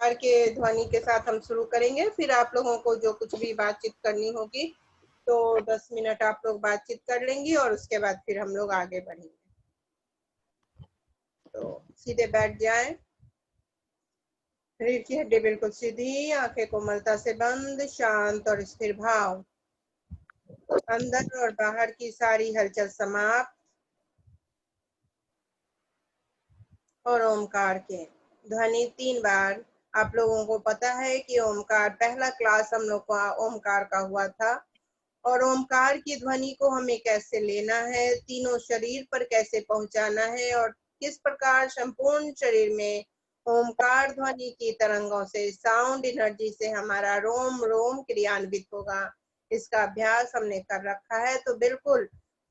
ओमकार के ध्वनि के साथ हम शुरू करेंगे, फिर आप लोगों को जो कुछ भी बातचीत करनी होगी तो 10 मिनट आप लोग बातचीत कर लेंगी और उसके बाद फिर हम लोग आगे बढ़ेंगे। तो सीधे बैठ जाएं, रीढ़ की हड्डी बिल्कुल सीधी, आंखें कोमलता से बंद, शांत और स्थिर भाव, अंदर और बाहर की सारी हलचल समाप्त, और ओमकार के ध्वनि 3 बार। आप लोगों को पता है कि ओमकार पहला क्लास हम लोग का ओमकार का हुआ था, और ओमकार की ध्वनि को हमें कैसे लेना है, तीनों शरीर पर कैसे पहुंचाना है, और किस प्रकार संपूर्ण शरीर में ओमकार ध्वनि की तरंगों से, साउंड एनर्जी से हमारा रोम रोम क्रियान्वित होगा, इसका अभ्यास हमने कर रखा है। तो बिल्कुल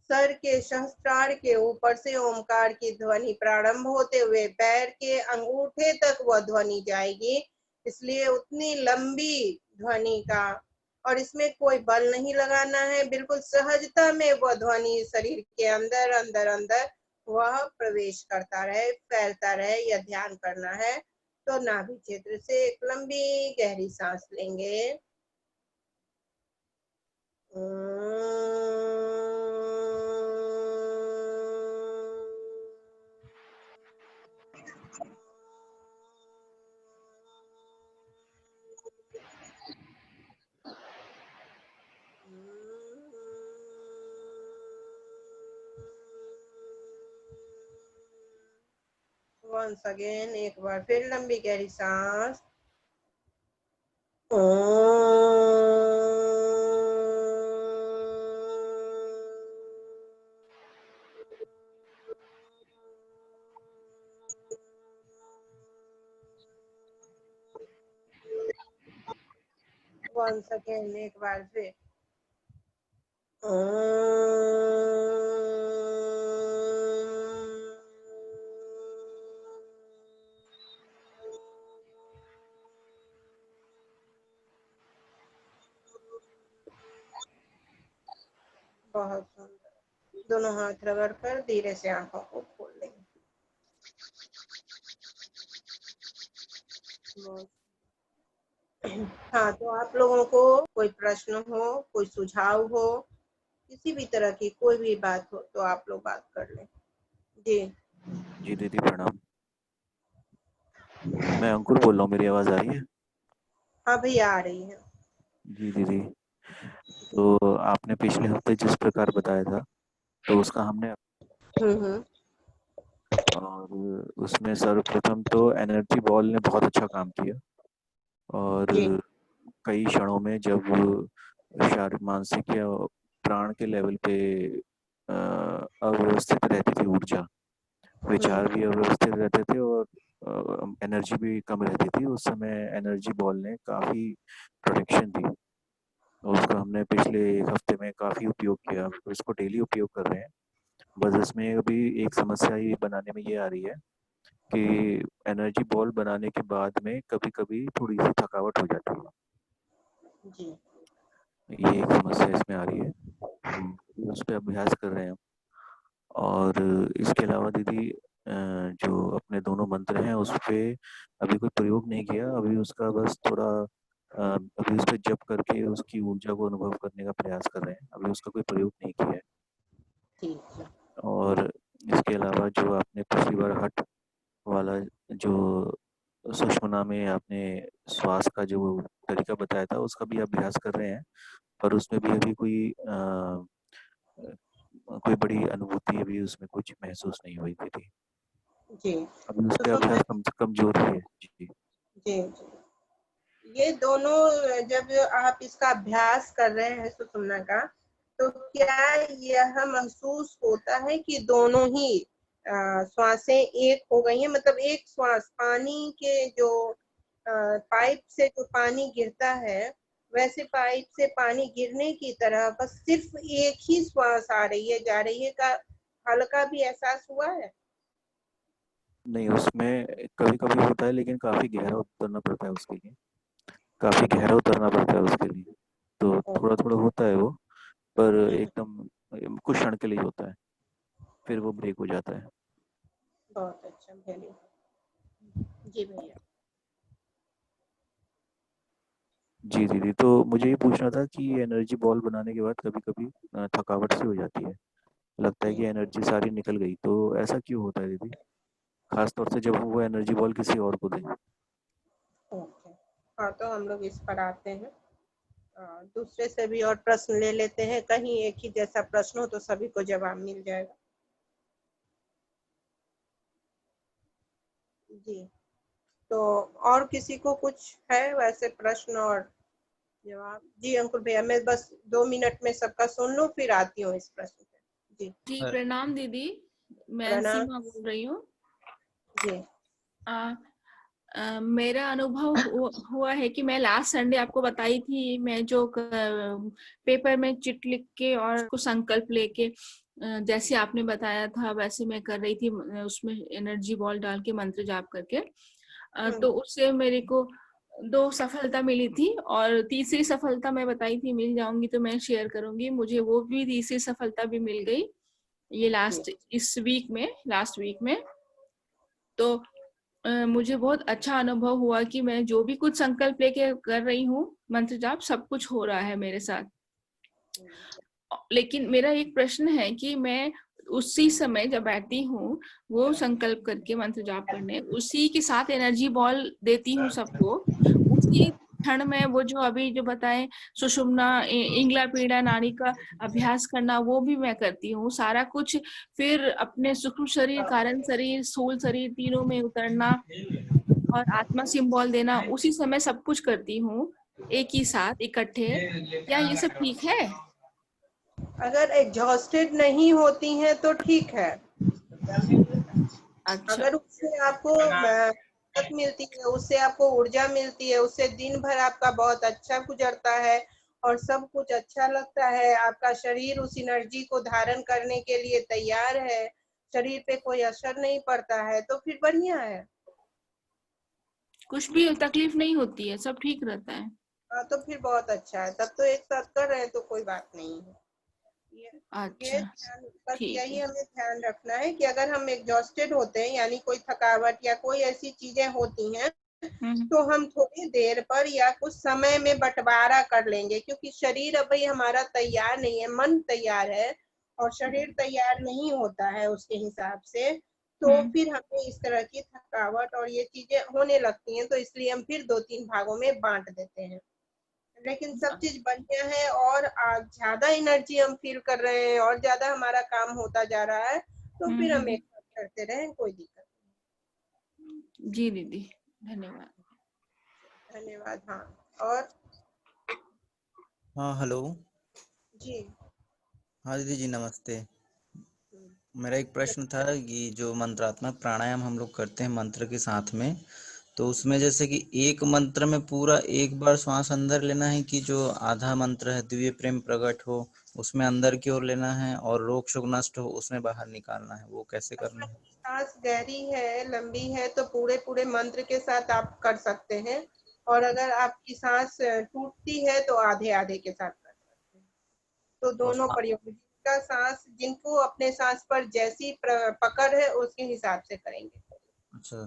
सर के सहस्त्रार के ऊपर से ओमकार की ध्वनि प्रारंभ होते हुए पैर के अंगूठे तक वह ध्वनि जाएगी, इसलिए उतनी लंबी ध्वनि का, और इसमें कोई बल नहीं लगाना है, बिल्कुल सहजता में वह ध्वनि शरीर के अंदर अंदर अंदर वह प्रवेश करता रहे, फैलता रहे, यह ध्यान करना है। तो नाभि क्षेत्र से एक लंबी गहरी सांस लेंगे। वंस अगेन, एक बार फिर लंबी गहरी सांस। वंस अगेन, एक बार फिर। बहुत सुंदर। दोनों हाथ रगड़ कर धीरे से आंखों को खोल लेंगे। हाँ, तो आप लोगों को कोई प्रश्न हो, कोई सुझाव हो, किसी भी तरह की कोई भी बात हो तो आप लोग बात कर लें। जी जी दीदी प्रणाम। मैं अंकुर बोल रहा हूँ, मेरी आवाज़ आ रही है? हाँ भैया, आ रही है। जी दीदी, तो आपने पिछले हफ्ते जिस प्रकार बताया था तो उसका हमने हम्म। और उसमें सर्वप्रथम तो एनर्जी बॉल ने बहुत अच्छा काम किया। और जी। कई क्षणों में जब शारीरिक मानसिक या प्राण के लेवल पे अव्यवस्थित रहती थी ऊर्जा, हम्म। विचार भी अव्यवस्थित रहते थे और एनर्जी भी कम रहती थी, उस समय एनर्जी बॉल ने काफ़ी प्रोटेक्शन दी। और उसका हमने पिछले एक हफ्ते में काफ़ी उपयोग किया, तो इसको डेली उपयोग कर रहे हैं। बस इसमें अभी एक समस्या ये बनाने में ये आ रही है कि एनर्जी बॉल बनाने के बाद में कभी कभी थोड़ी सी थकावट हो जाती है। जी। ये एक समस्या इसमें आ रही है, उस पर अभ्यास कर रहे हैं हम। और इसके अलावा दीदी जो अपने दोनों मंत्र हैं उस पे अभी कोई प्रयोग नहीं किया, अभी उसका बस थोड़ा अभी उस पर जप करके उसकी ऊर्जा को अनुभव करने का प्रयास कर रहे हैं, अभी उसका कोई प्रयोग नहीं किया है। ठीक है। और इसके अलावा जो आपने पिछली बार हट वाला जो सुषुम्ना में आपने श्वास का जो तरीका बताया था उसका भी अभ्यास कर रहे हैं, पर उसमें भी अभी कोई बड़ी अनुभूति अभी उसमें कुछ महसूस नहीं हुई थी। जी। अभी उस पे सुषुम्ना। अभ्यास कमजोरी है जी। जी जी। ये दोनों जब आप इसका अभ्यास कर रहे हैं सुषुम्ना का, तो क्या यह महसूस होता है कि दोनों ही श्वासें एक हो गई हैं, मतलब एक श्वास पानी के जो पाइप से जो पानी गिरता है, वैसे पाइप से पानी गिरने की तरह बस सिर्फ एक ही श्वास आ रही है, जा रही है, का हल्का भी एहसास हुआ है? नहीं, उसमें कभी कभी होता है लेकिन काफी गहरा उतरना पड़ता है उसके लिए, काफी गहरा उतरना पड़ता है उसके लिए। तो ओ, थोड़ा थोड़ा होता है वो, पर हम्म, एकदम कुछ क्षण के लिए होता है, फिर वो ब्रेक हो जाता है। बहुत अच्छा, वेरी। जी भैया। जी दीदी, तो मुझे ये पूछना था कि एनर्जी बॉल बनाने के बाद कभी कभी थकावट सी हो जाती है, लगता है कि जी। एनर्जी सारी निकल गई, तो ऐसा क्यों होता है दीदी? खास तौर से जब हम वो एनर्जी बॉल किसी और को दें। ओके। हाँ, तो हम लोग इस पर आते हैं। दूसरे से भी और प्रश्न ले लेते हैं, कहीं एक ही जैसा प्रश्न हो तो सभी को जवाब मिल जाएगा। जी। तो और किसी को कुछ है वैसे प्रश्न और जवाब? जी अंकुर भैया, मैं बस 2 मिनट में सबका सुन लूं फिर आती हूँ इस प्रश्न पे। जी। जी प्रणाम दीदी, मैं प्रणाम। सीमा बोल रही हूँ। जी। आ, मेरा अनुभव हुआ है कि मैं लास्ट संडे आपको बताई थी, मैं जो पेपर में चिट लिख के और कुछ संकल्प लेके जैसे आपने बताया था वैसे मैं कर रही थी, उसमें एनर्जी बॉल डाल के मंत्र जाप करके। तो उससे मेरे को 2 सफलता मिली थी और तीसरी सफलता मैं बताई थी मिल जाऊंगी तो मैं शेयर करूंगी। मुझे वो भी तीसरी सफलता भी मिल गई ये लास्ट वीक में। तो मुझे बहुत अच्छा अनुभव हुआ कि मैं जो भी कुछ संकल्प लेके कर रही हूँ मंत्र जाप, सब कुछ हो रहा है मेरे साथ। लेकिन मेरा एक प्रश्न है कि मैं उसी समय जब बैठती हूँ वो संकल्प करके मंत्र जाप करने, उसी के साथ एनर्जी बॉल देती हूँ सबको, उसी क्षण में वो जो अभी जो बताएं सुषुम्ना इंगला पीड़ा नाड़ी का अभ्यास करना वो भी मैं करती हूँ, सारा कुछ। फिर अपने सूक्ष्म शरीर, कारण शरीर, स्थूल शरीर तीनों में उतरना और आत्मा सिंबल देना, उसी समय सब कुछ करती हूँ एक ही साथ इकट्ठे। क्या ये सब ठीक है? अगर एग्जॉस्टेड नहीं होती हैं तो ठीक है। अच्छा। अगर उससे आपको ताकत मिलती है, उससे आपको ऊर्जा मिलती है, उससे दिन भर आपका बहुत अच्छा गुजरता है और सब कुछ अच्छा लगता है, आपका शरीर उस एनर्जी को धारण करने के लिए तैयार है, शरीर पे कोई असर नहीं पड़ता है, तो फिर बढ़िया है। कुछ भी तकलीफ नहीं होती है, सब ठीक रहता है। हाँ, तो फिर बहुत अच्छा है, तब तो एक साथ कर रहे हैं तो कोई बात नहीं है। ये ये अच्छा, ध्यान, बस ठीक यही है। हमें ध्यान रखना है कि अगर हम एग्जॉस्टेड होते हैं यानी कोई थकावट या कोई ऐसी चीजें होती हैं हम्म। तो हम थोड़ी देर पर या कुछ समय में बंटवारा कर लेंगे, क्योंकि शरीर अभी हमारा तैयार नहीं है, मन तैयार है और शरीर तैयार नहीं होता है उसके हिसाब से, तो हम्म। फिर हमें इस तरह की थकावट और ये चीजें होने लगती हैं, तो इसलिए हम फिर 2-3 भागों में बांट देते हैं। लेकिन सब चीज बढ़िया है और ज्यादा एनर्जी हम फील कर रहे हैं और ज्यादा हमारा काम होता जा रहा है, तो फिर हम एक साथ करते रहें, कोई दिक्कत जी दीदी, धन्यवाद। नहीं। धन्यवाद। हाँ, और हाँ हेलो। जी। हाँ दीदी जी नमस्ते। हम्म, मेरा एक प्रश्न था कि जो मंत्रात्मक प्राणायाम हम लोग करते हैं मंत्र के साथ में, तो उसमें जैसे कि एक मंत्र में पूरा एक बार श्वास अंदर लेना है कि जो आधा मंत्र है दिव्य प्रेम प्रकट हो उसमें अंदर की ओर लेना है और रोग शोक नष्ट हो उसमें बाहर निकालना है, वो कैसे अगर करना है? आपकी सांस गहरी है, लंबी है, तो पूरे पूरे मंत्र के साथ आप कर सकते हैं, और अगर आपकी सांस टूटती है तो आधे आधे के साथ कर सकते हैं। तो और दोनों प्रयोग, जिनका सांस, जिनको अपने सांस पर जैसी पकड़ है उसके हिसाब से करेंगे। अच्छा,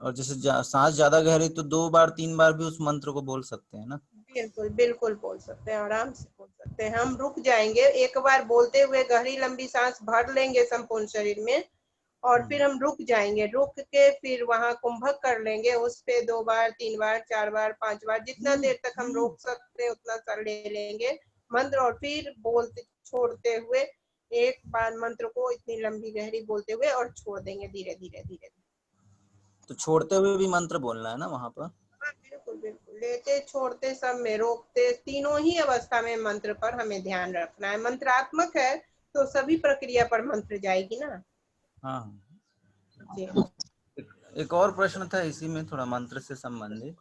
और जैसे सांस ज्यादा गहरी तो 2 बार 3 बार भी उस मंत्र को बोल सकते हैं ना? बिल्कुल बिल्कुल बोल सकते हैं, आराम से बोल सकते हैं। हम रुक जाएंगे, एक बार बोलते हुए गहरी लंबी सांस भर लेंगे संपूर्ण शरीर में, और फिर हम रुक जाएंगे, रुक के फिर वहां कुंभक कर लेंगे, उस पे 2 बार 3 बार 4 बार 5 बार जितना देर तक हम रोक सकते हैं उतना सा ले लेंगे मंत्र, और फिर बोलते छोड़ते हुए एक बार मंत्र को इतनी लंबी गहरी बोलते हुए और छोड़ देंगे धीरे धीरे धीरे धीरे। तो छोड़ते हुए भी मंत्र बोलना है ना वहां पर? हाँ बिल्कुल बिल्कुल, लेते छोड़ते सब में, रोकते, तीनों ही अवस्था में मंत्र पर हमें ध्यान रखना है। मंत्रात्मक है तो सभी प्रक्रिया पर मंत्र जाएगी ना। हाँ। जी। एक और प्रश्न था इसी में थोड़ा मंत्र से संबंधित,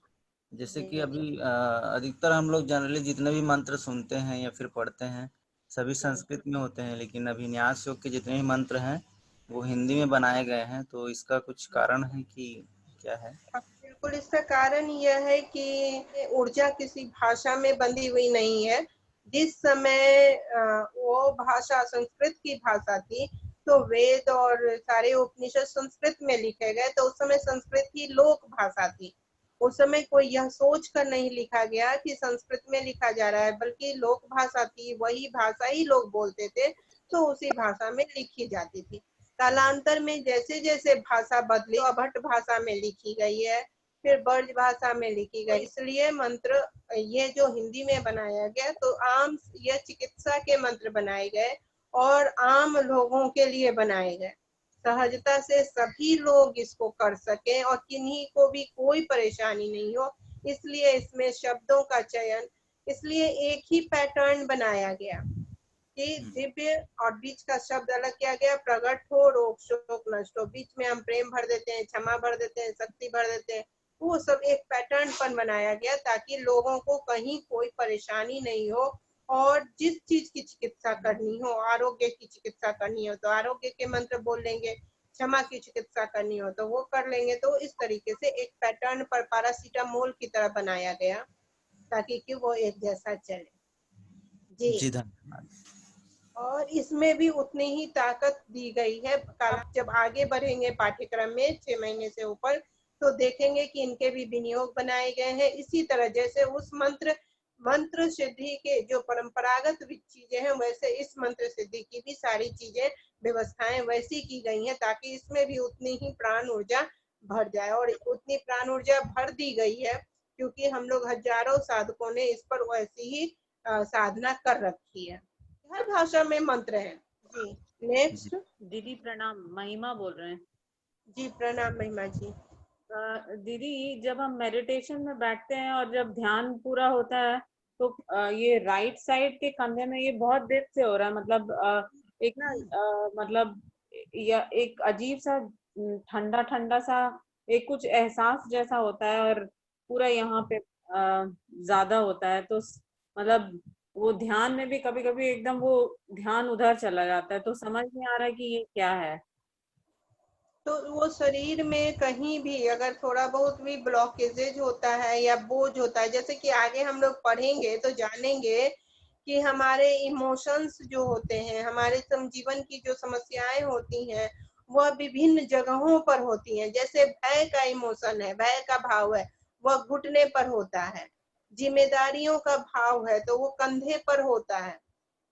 जैसे जी। कि अभी अधिकतर हम लोग जनरली जितने भी मंत्र सुनते हैं या फिर पढ़ते हैं सभी संस्कृत में होते हैं, लेकिन अभी न्यास योग के जितने भी मंत्र हैं वो हिंदी में बनाए गए हैं, तो इसका कुछ कारण है कि क्या है? बिल्कुल, इसका कारण यह है कि ऊर्जा किसी भाषा में बंधी हुई नहीं है। जिस समय वो भाषा संस्कृत की भाषा थी, तो वेद और सारे उपनिषद संस्कृत में लिखे गए, तो उस समय संस्कृत ही लोक भाषा थी। उस समय कोई यह सोच कर नहीं लिखा गया कि संस्कृत में लिखा जा रहा है, बल्कि लोक भाषा थी, वही भाषा ही लोग बोलते थे, तो उसी भाषा में लिखी जाती थी। कालांतर में जैसे जैसे भाषा बदली, अभट्ट भाषा में लिखी गई है, फिर ब्रज भाषा में लिखी गई, इसलिए मंत्र ये जो हिंदी में बनाया गया, तो आम ये चिकित्सा के मंत्र बनाए गए और आम लोगों के लिए बनाए गए, सहजता से सभी लोग इसको कर सकें और किन्हीं को भी कोई परेशानी नहीं हो, इसलिए इसमें शब्दों का चयन, इसलिए एक ही पैटर्न बनाया गया कि दिव्य और बीच का शब्द अलग किया गया, प्रकट हो रोग शोक नष्ट हो, बीच में हम प्रेम भर देते हैं, क्षमा भर देते हैं, शक्ति भर देते हैं, वो सब एक पैटर्न पर बनाया गया ताकि लोगों को कहीं कोई परेशानी नहीं हो, और जिस चीज की चिकित्सा करनी हो, आरोग्य की चिकित्सा करनी हो तो आरोग्य के मंत्र बोल लेंगे, क्षमा की चिकित्सा करनी हो तो वो कर लेंगे। तो इस तरीके से एक पैटर्न पर पैरासीटामोल की तरह बनाया गया ताकि कि वो एक जैसा चले। जी धन्यवाद। और इसमें भी उतनी ही ताकत दी गई है। जब आगे बढ़ेंगे पाठ्यक्रम में 6 महीने से ऊपर, तो देखेंगे कि इनके भी विनियोग बनाए गए हैं। इसी तरह जैसे उस मंत्र सिद्धि के जो परंपरागत चीजें हैं, वैसे इस मंत्र सिद्धि की भी सारी चीजें व्यवस्थाएं वैसी की गई हैं ताकि इसमें भी उतनी ही प्राण ऊर्जा भर जाए। और उतनी प्राण ऊर्जा भर दी गई है क्योंकि हम लोग हजारों साधकों ने इस पर वैसी ही साधना कर रखी है। हर भाषा में मंत्र है। जी नेक्स्ट। दीदी प्रणाम, महिमा बोल रहे हैं। जी प्रणाम महिमा जी। दीदी जब हम मेडिटेशन में बैठते हैं और जब ध्यान पूरा होता है तो ये राइट साइड के कंधे में ये बहुत देर से हो रहा है, मतलब एक ना मतलब या एक अजीब सा ठंडा ठंडा सा एक कुछ एहसास जैसा होता है और पूरा यहाँ पे ज्यादा होता है, तो मतलब वो ध्यान में भी कभी कभी एकदम वो ध्यान उधर चला जाता है, तो समझ नहीं आ रहा है कि ये क्या है। तो वो शरीर में कहीं भी अगर थोड़ा बहुत भी ब्लॉकेजेज होता है या बोझ होता है, जैसे कि आगे हम लोग पढ़ेंगे तो जानेंगे कि हमारे इमोशंस जो होते हैं, हमारे जीवन की जो समस्याएं होती हैं, वह विभिन्न जगहों पर होती हैं। जैसे भय का इमोशन है, भय का भाव है, वह घुटने पर होता है। जिम्मेदारियों का भाव है तो वो कंधे पर होता है।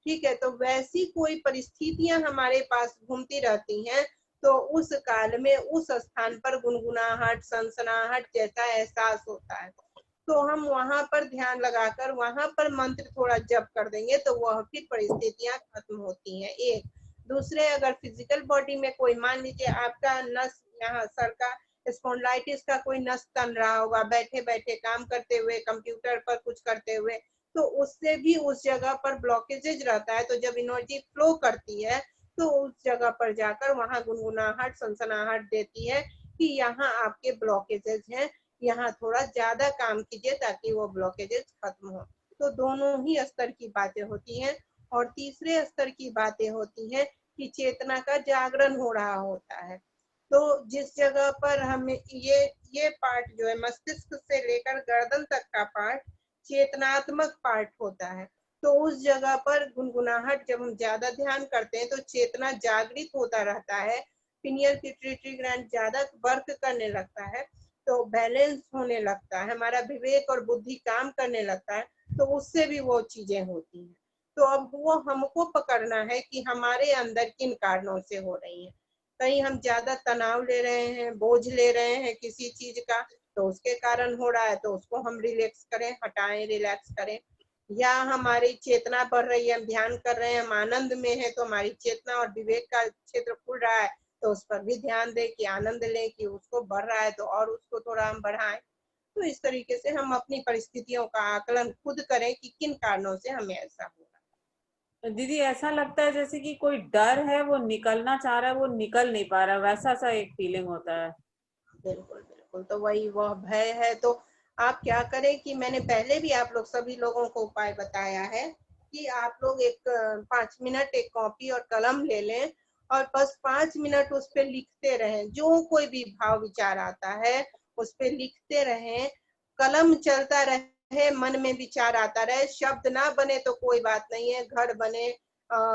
ठीक है, तो वैसी कोई परिस्थितियां हमारे पास घूमती रहती हैं, तो उस काल में उस स्थान पर गुनगुनाहट, सनसनाहट जैसा एहसास होता है। तो हम वहां पर ध्यान लगाकर वहां पर मंत्र थोड़ा जप कर देंगे तो वह फिर परिस्थितियां खत्म होती हैं। एक दूसरे, अगर फिजिकल बॉडी में कोई, मान लीजिए आपका नस, यहाँ सर का स्पॉन्डिलाइटिस का कोई नस तन रहा होगा, बैठे बैठे काम करते हुए, कंप्यूटर पर कुछ करते हुए, तो उससे भी उस जगह पर ब्लॉकेजेज रहता है। तो जब एनर्जी फ्लो करती है तो उस जगह पर जाकर वहां गुनगुनाहट, सनसनाहट देती है कि यहाँ आपके ब्लॉकेजेज हैं, यहाँ थोड़ा ज्यादा काम कीजिए ताकि वो ब्लॉकेजेज खत्म हो। तो दोनों ही स्तर की बातें होती हैं। और तीसरे स्तर की बातें होती हैं कि चेतना का जागरण हो रहा होता है। तो जिस जगह पर हमें ये पार्ट जो है, मस्तिष्क से लेकर गर्दन तक का पार्ट चेतनात्मक पार्ट होता है, तो उस जगह पर गुनगुनाहट जब हम ज्यादा ध्यान करते हैं तो चेतना जागृत होता रहता है, पिनियल पिट्यूटरी ग्लैंड ज्यादा वर्क करने लगता है, तो बैलेंस होने लगता है, हमारा विवेक और बुद्धि काम करने लगता है, तो उससे भी वो चीजें होती हैं। तो अब वो हमको पकड़ना है कि हमारे अंदर किन कारणों से हो रही है। कहीं हम ज्यादा तनाव ले रहे हैं, बोझ ले रहे हैं किसी चीज का, तो उसके कारण हो रहा है, तो उसको हम रिलैक्स करें, हटाएं, रिलैक्स करें। या हमारी चेतना बढ़ रही है, हम ध्यान कर रहे हैं, हम आनंद में है, तो हमारी चेतना और विवेक का क्षेत्र खुल रहा है, तो उस पर भी ध्यान दें कि आनंद लें कि उसको बढ़ रहा है तो और उसको थोड़ा हम बढ़ाएं। तो इस तरीके से हम अपनी परिस्थितियों का आकलन खुद करें कि किन कारणों से हमें ऐसा हो रहा है। दीदी ऐसा लगता है जैसे कि कोई डर है, वो निकलना चाह रहा है, वो निकल नहीं पा रहा है, वैसा सा एक फीलिंग होता है। बिल्कुल बिल्कुल, तो वही वह भय है। तो आप क्या करें कि मैंने पहले भी आप लोग सभी लोगों को उपाय बताया है कि आप लोग 5 मिनट एक कॉपी और कलम ले लें और बस 5 मिनट उस पर लिखते रहें। जो कोई भी भाव विचार आता है उस पर लिखते रहें, कलम चलता रहे, मन में विचार आता रहे, शब्द ना बने तो कोई बात नहीं है, घर बने,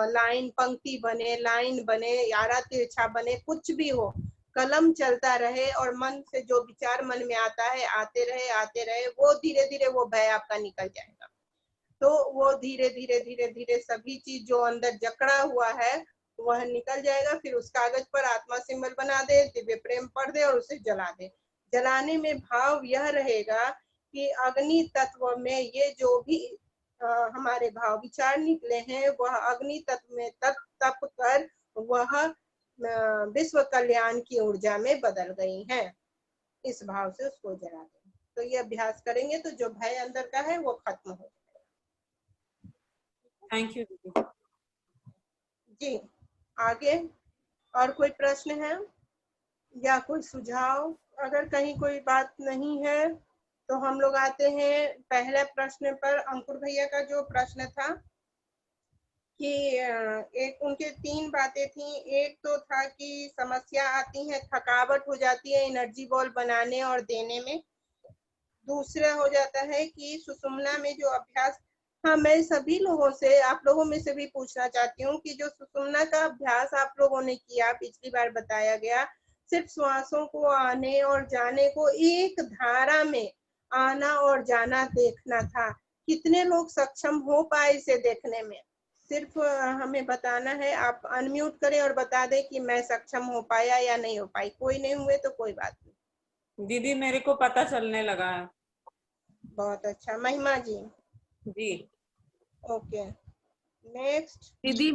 लाइन पंक्ति बने, लाइन बने, यारा तिरछा बने, कुछ भी हो, कलम चलता रहे और मन से जो विचार मन में आता है आते रहे, वो धीरे धीरे वो भय आपका निकल जाएगा। तो वो धीरे धीरे धीरे धीरे सभी चीज जो अंदर जकड़ा हुआ है वह निकल जाएगा। फिर उस कागज पर आत्मा सिंबल बना दे, दिव्य प्रेम पढ़ दे और उसे जला दे। जलाने में भाव यह रहेगा कि अग्नि तत्व में ये जो भी हमारे भाव विचार निकले हैं वह अग्नि तत्व में तप कर वह विश्व कल्याण की ऊर्जा में बदल गई हैं। इस भाव से उसको जला दें। तो ये अभ्यास करेंगे तो जो भय अंदर का है वो खत्म हो जाएगा। थैंक यू दीदी। जी आगे और कोई प्रश्न है या कोई सुझाव? अगर कहीं कोई बात नहीं है तो हम लोग आते हैं पहले प्रश्न पर। अंकुर भैया का जो प्रश्न था कि एक उनके 3 बातें थी। एक तो था कि समस्या आती है, थकावट हो जाती है एनर्जी बॉल बनाने और देने में। दूसरा हो जाता है कि सुषुम्ना में जो अभ्यास, हाँ मैं सभी लोगों से, आप लोगों में से भी पूछना चाहती हूँ कि जो सुषुम्ना का अभ्यास आप लोगों ने किया, पिछली बार बताया गया, सिर्फ श्वासों को आने और जाने को एक धारा में आना और जाना देखना था। कितने लोग सक्षम हो पाए इसे देखने में? सिर्फ हमें बताना है। आप अनम्यूट करें और बता दें कि मैं सक्षम हो पाया या नहीं हो पाई। कोई नहीं हुए तो कोई बात नहीं। दीदी मेरे को पता चलने लगा है। बहुत अच्छा। महिमा जी? जी ओके नेक्स्ट। दीदी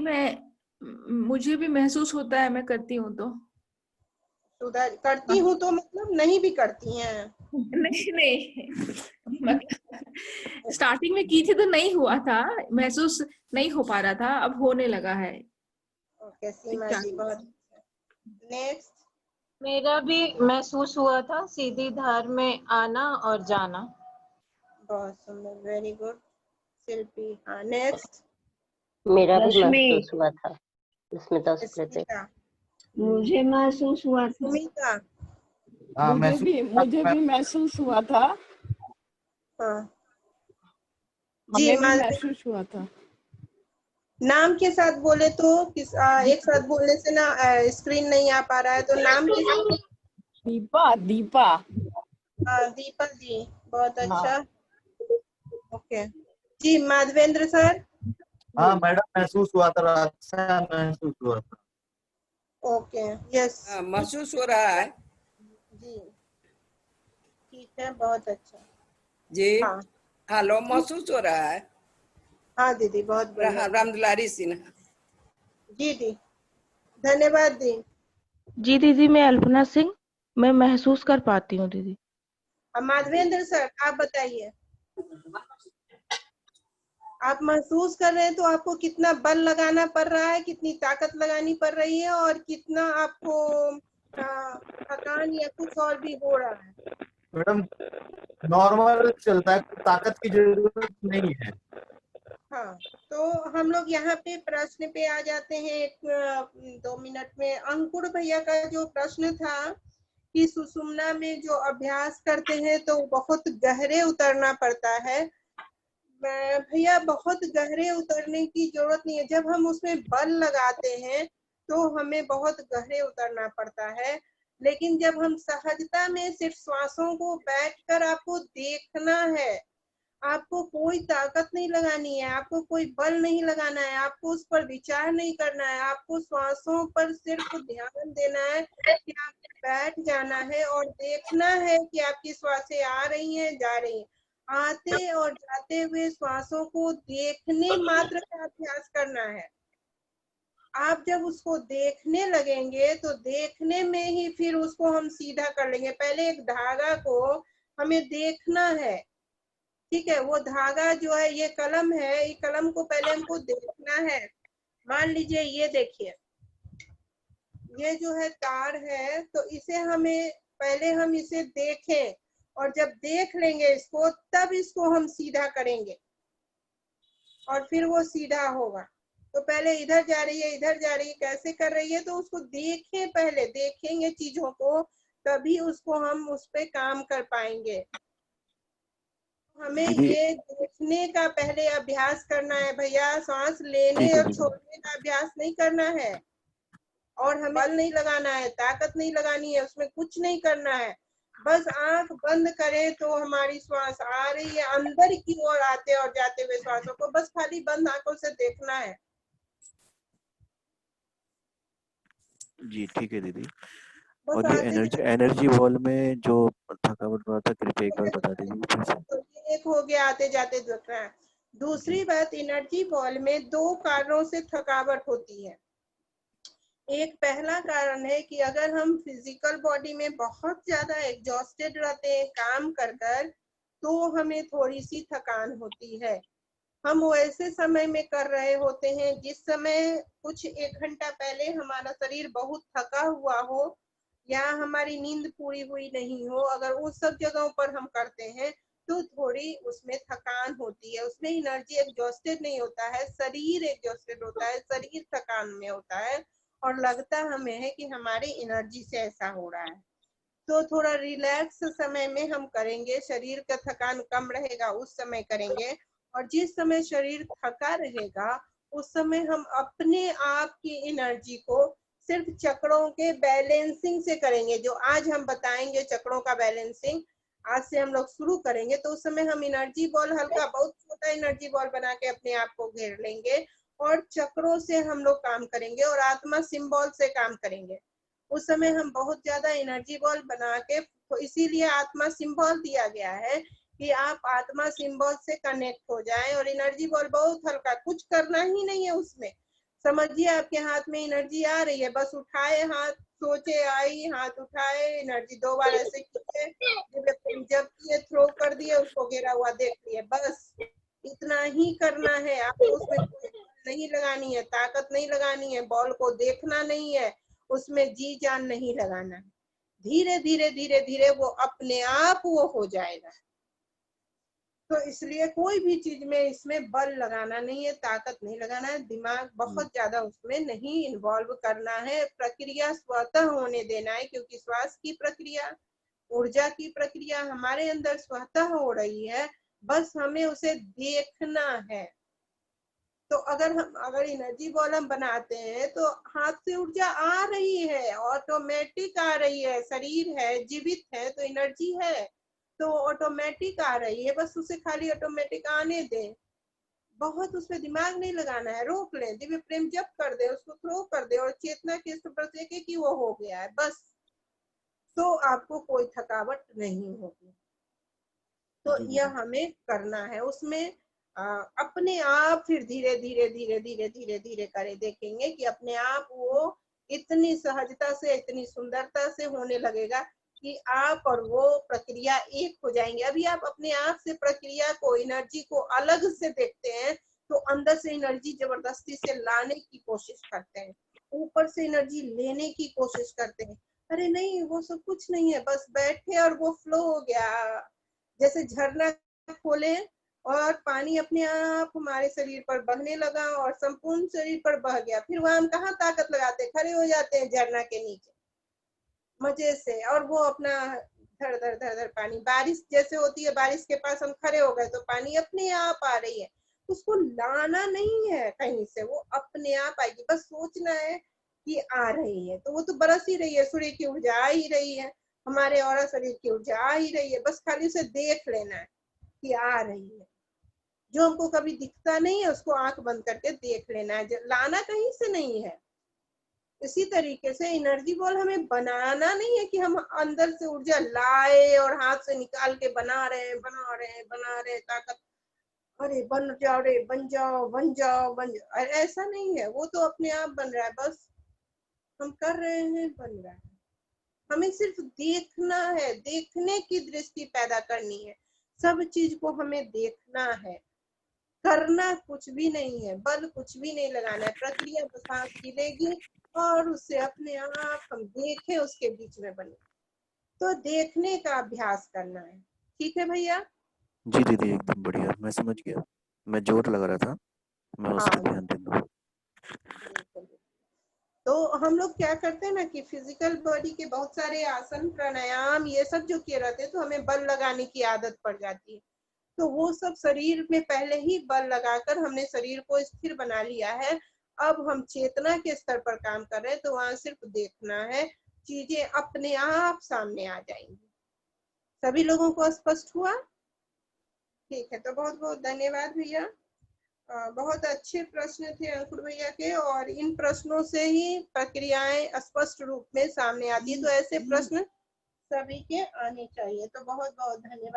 मुझे भी महसूस होता है, मैं करती हूँ तो। सुधर करती हूँ तो मतलब नहीं भी करती हैं? नहीं मतलब स्टार्टिंग में की थी तो नहीं हुआ था, महसूस नहीं हो पा रहा था, अब होने लगा है। ओके सीमा जी बहुत अच्छा। नेक्स्ट। मेरा भी महसूस हुआ था सीधी धार में आना और जाना। बहुत सुंदर, वेरी गुड। शिल्पी? हाँ नेक्स्ट। मेरा भी रश्मि, महसूस हुआ था। स्मिता सुकृति। स्मिता? मुझे महसूस हुआ था। सुमिता? मुझे भी महसूस हुआ था। हाँ जी हमें भी मालवीय, महसूस हुआ था। नाम के साथ बोले तो एक साथ बोलने से ना स्क्रीन नहीं आ पा रहा है, तो नाम के साथ। दीपा। दीपा। दीपक जी बहुत अच्छा। ओके जी माधवेंद्र सर? हाँ मैडम महसूस हुआ था, रात से महसूस हुआ था। ओके यस महसूस हो रहा है जी, ठीक है बहुत अच्छा जी। हाँ हेलो, महसूस हो रहा है। हाँ दीदी बहुत बढ़िया। रामदुलारी सिन्हा जी दी धन्यवाद दी। जी दीदी, मैं अल्पना सिंह, मैं महसूस कर पाती हूँ दीदी। माधवेंद्र सर आप बताइए, आप महसूस कर रहे हैं तो आपको कितना बल लगाना पड़ रहा है, कितनी ताकत लगानी पड़ रही है और कितना आपको थकान या कुछ और भी हो रहा है? मैडम नॉर्मल चलता है, ताकत की जरूरत नहीं है। हाँ तो हम लोग यहाँ पे प्रश्न पे आ जाते हैं। 1-2 मिनट में अंकुर भैया का जो प्रश्न था कि सुषुम्ना में जो अभ्यास करते हैं तो बहुत गहरे उतरना पड़ता है। भैया बहुत गहरे उतरने की जरूरत नहीं है। जब हम उसमें बल लगाते हैं तो हमें बहुत गहरे उतरना पड़ता है, लेकिन जब हम सहजता में सिर्फ श्वासों को बैठकर आपको देखना है, आपको कोई ताकत नहीं लगानी है, आपको कोई बल नहीं लगाना है, आपको उस पर विचार नहीं करना है, आपको श्वासों पर सिर्फ ध्यान देना है कि आपको बैठ जाना है और देखना है कि आपकी श्वासें आ रही हैं जा रही हैं। आते और जाते हुए श्वासों को देखने मात्र का अभ्यास करना है। आप जब उसको देखने लगेंगे तो देखने में ही फिर उसको हम सीधा कर लेंगे। पहले एक धागा को हमें देखना है, ठीक है? वो धागा जो है, ये कलम है, ये कलम को पहले हमको देखना है। मान लीजिए ये देखिए, ये जो है तार है, तो इसे हमें पहले हम इसे देखें और जब देख लेंगे इसको तब इसको हम सीधा करेंगे और फिर वो सीधा होगा। तो पहले इधर जा रही है, इधर जा रही है, कैसे कर रही है तो उसको देखें, पहले देखेंगे चीजों को तभी उसको हम उस पे काम कर पाएंगे। हमें ये देखने का पहले अभ्यास करना है भैया। सांस लेने और छोड़ने का अभ्यास नहीं करना है। और हमें बल नहीं लगाना है, ताकत नहीं लगानी है, उसमें कुछ नहीं करना है। बस आंख बंद करें तो हमारी श्वास आ रही है, अंदर की ओर आते और जाते हुए श्वासों को बस खाली बंद आंखों से देखना है। जी ठीक है दीदी। बस और ये आते एनर्जी बॉल में जो थकावट हुआ था, कृपया एक बार बता दीजिए फिर से। तो ये एक हो गया, आते जाते देखना है। दूसरी बात, एनर्जी बॉल में 2 कारणों से थकावट होती है। एक पहला कारण है कि अगर हम फिजिकल बॉडी में बहुत ज्यादा एग्जॉस्टेड रहते हैं काम कर कर, तो हमें थोड़ी सी थकान होती है। हम वो ऐसे समय में कर रहे होते हैं जिस समय कुछ 1 घंटा पहले हमारा शरीर बहुत थका हुआ हो या हमारी नींद पूरी हुई नहीं हो, अगर उस सब जगहों पर हम करते हैं तो थोड़ी उसमें थकान होती है। उसमें एनर्जी एग्जॉस्टेड नहीं होता है, शरीर एग्जॉस्टेड होता है, शरीर थकान में होता है और लगता हमें है कि हमारी एनर्जी से ऐसा हो रहा है। तो थोड़ा रिलैक्स समय में हम करेंगे, शरीर का थकान कम रहेगा उस समय करेंगे। और जिस समय शरीर थका रहेगा उस समय हम अपने आप की एनर्जी को सिर्फ चक्रों के बैलेंसिंग से करेंगे, जो आज हम बताएंगे चक्रों का बैलेंसिंग आज से हम लोग शुरू करेंगे। तो उस समय हम एनर्जी बॉल हल्का बहुत छोटा एनर्जी बॉल बना के अपने आप को घेर लेंगे और चक्रों से हम लोग काम करेंगे और आत्मा सिंबल से काम करेंगे। उस समय हम बहुत ज्यादा एनर्जी बॉल बना के, तो इसीलिए आत्मा सिंबल दिया गया है कि आप आत्मा सिंबल से कनेक्ट हो जाएं। और एनर्जी बॉल बहुत हल्का, कुछ करना ही नहीं है उसमें। समझिए आपके हाथ में एनर्जी आ रही है, बस उठाए हाथ, सोचे आई, हाथ उठाए, एनर्जी 2 बार ऐसे किए, जब किए थ्रो कर दिए, उसको गिरा हुआ देख लिए, बस इतना ही करना है। आपको उसमें कोई नहीं लगानी है, ताकत नहीं लगानी है, बॉल को देखना नहीं है, उसमें जी जान नहीं लगाना है। धीरे धीरे धीरे धीरे वो अपने आप वो हो जाएगा। तो इसलिए कोई भी चीज में इसमें बल लगाना नहीं है, ताकत नहीं लगाना है, दिमाग बहुत ज्यादा उसमें नहीं इन्वॉल्व करना है। प्रक्रिया स्वतः होने देना है, क्योंकि श्वास की प्रक्रिया, ऊर्जा की प्रक्रिया हमारे अंदर स्वतः हो रही है, बस हमें उसे देखना है। तो अगर एनर्जी बॉल हम बनाते हैं तो हाथ से ऊर्जा आ रही है, ऑटोमेटिक आ रही है, शरीर है, जीवित है तो एनर्जी है, तो ऑटोमेटिक आ रही है, बस उसे खाली ऑटोमेटिक आने दें। बहुत उसमें दिमाग नहीं लगाना है, रोक लें, दिव्य प्रेम जप कर दे, उसको थ्रो कर दे और चेतना के स्तर से कि वो हो गया है बस, तो आपको कोई थकावट नहीं होगी। तो यह हमें करना है। उसमें अपने आप फिर धीरे धीरे धीरे धीरे धीरे धीरे करे देखेंगे कि अपने आप वो इतनी सहजता से, इतनी सुंदरता से होने लगेगा कि आप और वो प्रक्रिया एक हो जाएंगे। अभी आप अपने आप से प्रक्रिया को, एनर्जी को अलग से देखते हैं तो अंदर से एनर्जी जबरदस्ती से लाने की कोशिश करते हैं, ऊपर से एनर्जी लेने की कोशिश करते हैं। अरे नहीं, वो सब कुछ नहीं है, बस बैठे और वो फ्लो हो गया। जैसे झरना खोले और पानी अपने आप हमारे शरीर पर बहने लगा और संपूर्ण शरीर पर बह गया, फिर वहां हम कहाँ ताकत लगाते, खड़े हो जाते हैं झरना के नीचे मजे से, और वो अपना धर धर धर धर पानी, बारिश जैसे होती है, बारिश के पास हम खड़े हो गए तो पानी अपने आप आ रही है, उसको लाना नहीं है कहीं से, वो अपने आप आएगी, बस सोचना है कि आ रही है, तो वो तो बरस ही रही है, सूर्य की ऊर्जा आ ही रही है, हमारे और शरीर की ऊर्जा आ ही रही है, बस खाली उसे देख लेना है कि आ रही है। जो हमको कभी दिखता नहीं है उसको आंख बंद करके देख लेना है, लाना कहीं से नहीं है। इसी तरीके से एनर्जी बॉल हमें बनाना नहीं है कि हम अंदर से ऊर्जा लाए और हाथ से निकाल के बना रहे हैं बना रहे हैं बना रहे हैं ताकत, अरे बन जाओ रे, बन जाओ बन जाओ बन जाओ, ऐसा नहीं है, वो तो अपने आप बन रहा है, बस हम कर रहे हैं, बन रहा है। हमें सिर्फ देखना है, देखने की दृष्टि पैदा करनी है, सब चीज को हमें देखना है, करना कुछ भी नहीं है, बल कुछ भी नहीं लगाना है, प्रक्रिया बस हाथ गिरेगी और उससे अपने आप हम देखें उसके बीच में बने, तो देखने का अभ्यास करना है। ठीक है भैया? जी दीदी एकदम बढ़िया, मैं समझ गया, मैं जोर लग रहा था, मैं उस पर ध्यान दे दूँ। तो हम लोग क्या करते हैं ना कि फिजिकल बॉडी के बहुत सारे आसन, प्राणायाम, ये सब जो किए रहते हैं तो हमें बल लगाने की आदत पड़ जाती है, तो वो सब शरीर में पहले ही बल लगाकर हमने शरीर को स्थिर बना लिया है। अब हम चेतना के स्तर पर काम कर रहे हैं, तो वहां सिर्फ देखना है, चीजें अपने आप सामने आ जाएंगी। सभी लोगों को स्पष्ट हुआ? ठीक है, तो बहुत बहुत धन्यवाद भैया। बहुत अच्छे प्रश्न थे अंकुर भैया के, और इन प्रश्नों से ही प्रक्रियाएं स्पष्ट रूप में सामने आती है, तो ऐसे प्रश्न सभी के आने चाहिए। तो बहुत बहुत धन्यवाद।